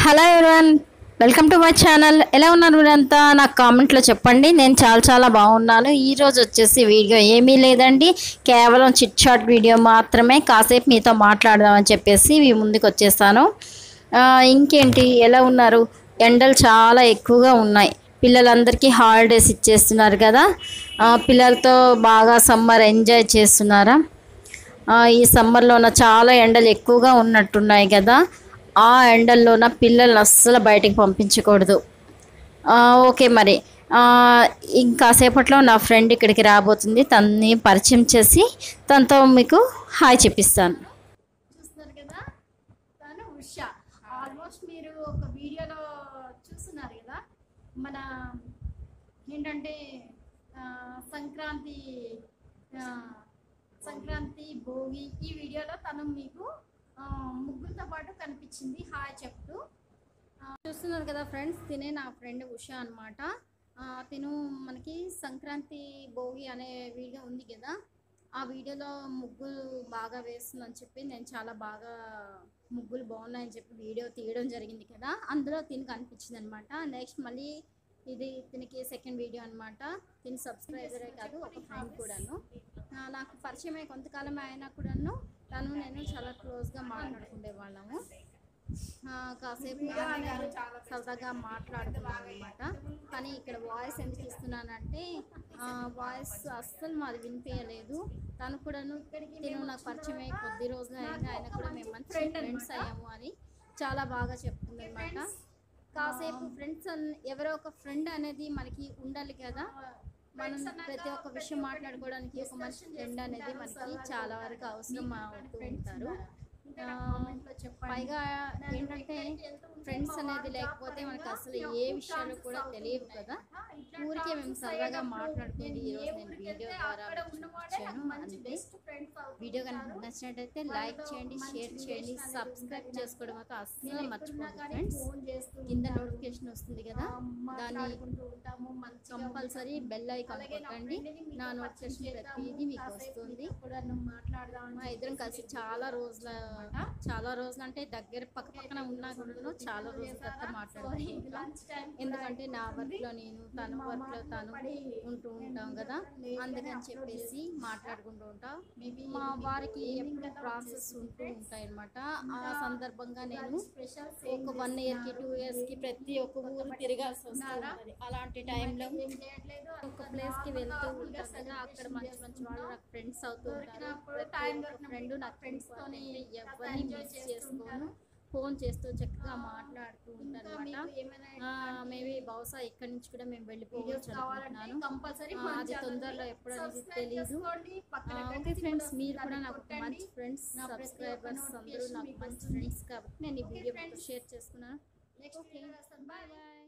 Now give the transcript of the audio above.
Hello everyone, welcome to my channel. ఎలా ఉన్నారు మీరంతా? నాకు కామెంట్లో చెప్పండి. నేను చాలా బాగున్నాను. ఈరోజు వచ్చేసి వీడియో ఏమీ లేదండి, కేవలం చిట్ చాట్ వీడియో మాత్రమే. కాసేపు మీతో మాట్లాడదామని చెప్పేసి మీ ముందుకు వచ్చేసాను. ఇంకేంటి, ఎలా ఉన్నారు? ఎండలు చాలా ఎక్కువగా ఉన్నాయి. పిల్లలందరికీ హాలిడేస్ ఇచ్చేస్తున్నారు కదా. పిల్లలతో బాగా సమ్మర్ ఎంజాయ్ చేస్తున్నారా? ఈ సమ్మర్లోన చాలా ఎండలు ఎక్కువగా ఉన్నట్టున్నాయి కదా. ఆ ఎండల్లోన పిల్లల్ని అస్సలు బయటికి పంపించకూడదు. ఓకే, మరి ఇంకాసేపట్లో నా ఫ్రెండ్ ఇక్కడికి రాబోతుంది. తనని పరిచయం చేసి తనతో మీకు హాయ్ చెప్పిస్తాను. చూస్తున్నారు కదా, తను ఉషా. ఆల్మోస్ట్ మీరు ఒక వీడియోలో చూస్తున్నారు కదా, మన ఏంటంటే సంక్రాంతి భోగి ఈ వీడియోలో తను మీకు ముగ్గులతో పాటు కనిపించింది హాయ్ చెప్తూ. చూస్తున్నారు కదా ఫ్రెండ్స్, తినే నా ఫ్రెండ్ ఉషా అనమాట. తిను మనకి సంక్రాంతి భోగి అనే వీడియో ఉంది కదా, ఆ వీడియోలో ముగ్గులు బాగా వేస్తుందని చెప్పి నేను చాలా బాగా ముగ్గులు బాగున్నాయని చెప్పి వీడియో తీయడం జరిగింది కదా. అందులో తిని కనిపించింది అనమాట. నెక్స్ట్ మళ్ళీ ఇది తినకి సెకండ్ వీడియో అనమాట. తిని సబ్స్క్రైబరే కాదు, ఒక ఫ్రెండ్ కూడాను. నాకు పరిచయమే కొంతకాలం అయినా కూడాను నేను చాలా క్లోజ్గా మాట్లాడుకునే వాళ్ళము. కాసేపు సరదాగా మాట్లాడుతున్నాను అనమాట. కానీ ఇక్కడ వాయిస్ ఎందుకు ఇస్తున్నానంటే వాయిస్ అస్సలు మాది వినిపించలేదు. తను కూడాను తిను నాకు పరిచయమే కొద్ది రోజులు అయింది, ఆయన కూడా మేము మంచి ఫ్రెండ్స్ అయ్యాము అని చాలా బాగా చెప్తుంది అనమాట. కాసేపు ఫ్రెండ్స్ ఎవరో ఒక ఫ్రెండ్ అనేది మనకి ఉండాలి కదా. మనం ప్రతి ఒక్క విషయం మాట్లాడుకోవడానికి ఒక మంచి ఫ్రెండ్ అనేది మనకి చాలా వరకు అవసరం అవుతూ ఉంటారు. పైగా ఏంటంటే ఫ్రెండ్స్ అనేది లేకపోతే మనకు అసలు ఏ విషయాలు కూడా తెలియదు కదా. ఊరికే మేము సరదాగా మాట్లాడుకుంది ఈరోజు నేను వీడియో ద్వారా వచ్చాను. అంతే. వీడియో కనుక నచ్చినట్టయితే లైక్ చేయండి, షేర్ చేయండి, సబ్స్క్రైబ్ చేసుకోవడం మాత్రం అస్సలు మర్చిపోండి ఫ్రెండ్స్. కింద నోటిఫికేషన్ వస్తుంది కదా, దాన్ని కంపల్సరీ బెల్ ఐకాన్ కొట్టండి. నా నోటిఫికేషన్ ప్రతిదీ మీకు వస్తుంది. మా ఇద్దరం కలిసి చాలా రోజులు అంటే దగ్గర పక్కన ఉన్నా కూడా చాలా రోజుల తర్వాత మాట్లాడుకుంటాం. ఎందుకంటే నా వర్క్లో నేను, తన వర్క్లో తను ఉంటూ ఉంటాం కదా, అందుకని చెప్పేసి మాట్లాడుకుంటూ ఉంటాం. మా వారికి ఎప్పుడు ప్రాసెస్ ఉంటూ ఉంటాయి అన్నమాట. ఆ సందర్భంగా నేను ఒక 1 ఇయర్కి 2 ఇయర్స్కి ప్రతి ఒక్క ఊరు తిరగాల్సి వస్తుంది. అలాంటి టైంలో ఒక ప్లేస్కి వెళ్తూ ఉంటాం కదా, అక్కడ మంచి వాళ్ళు నాకు ఫ్రెండ్స్ అవుతూ ఉంటారు. ప్రతి ఒక్క ఫ్రెండ్ నాకు ఫ్రెండ్స్తోని ఎవరిని మిస్ చేసుకోను. ఫోన్ చేస్తూ చక్కగా మాట్లాడుతూ ఉంటాను అనమాట. మేబీ బహుశా ఇక్కడి నుంచి కూడా మేము వెళ్ళిపోవచ్చు అనుకుంటున్నాను. అది తొందరలో ఎప్పుడనేది తెలీదు. ఓకే ఫ్రెండ్స్, మీరు కూడా నాకు మంచి ఫ్రెండ్స్, సబ్స్క్రైబర్స్ అందరూ నాకు మంచి ఫ్రెండ్స్ కాబట్టి నేను ఈ వీడియో షేర్ చేసుకున్నాను. Okay, bye bye.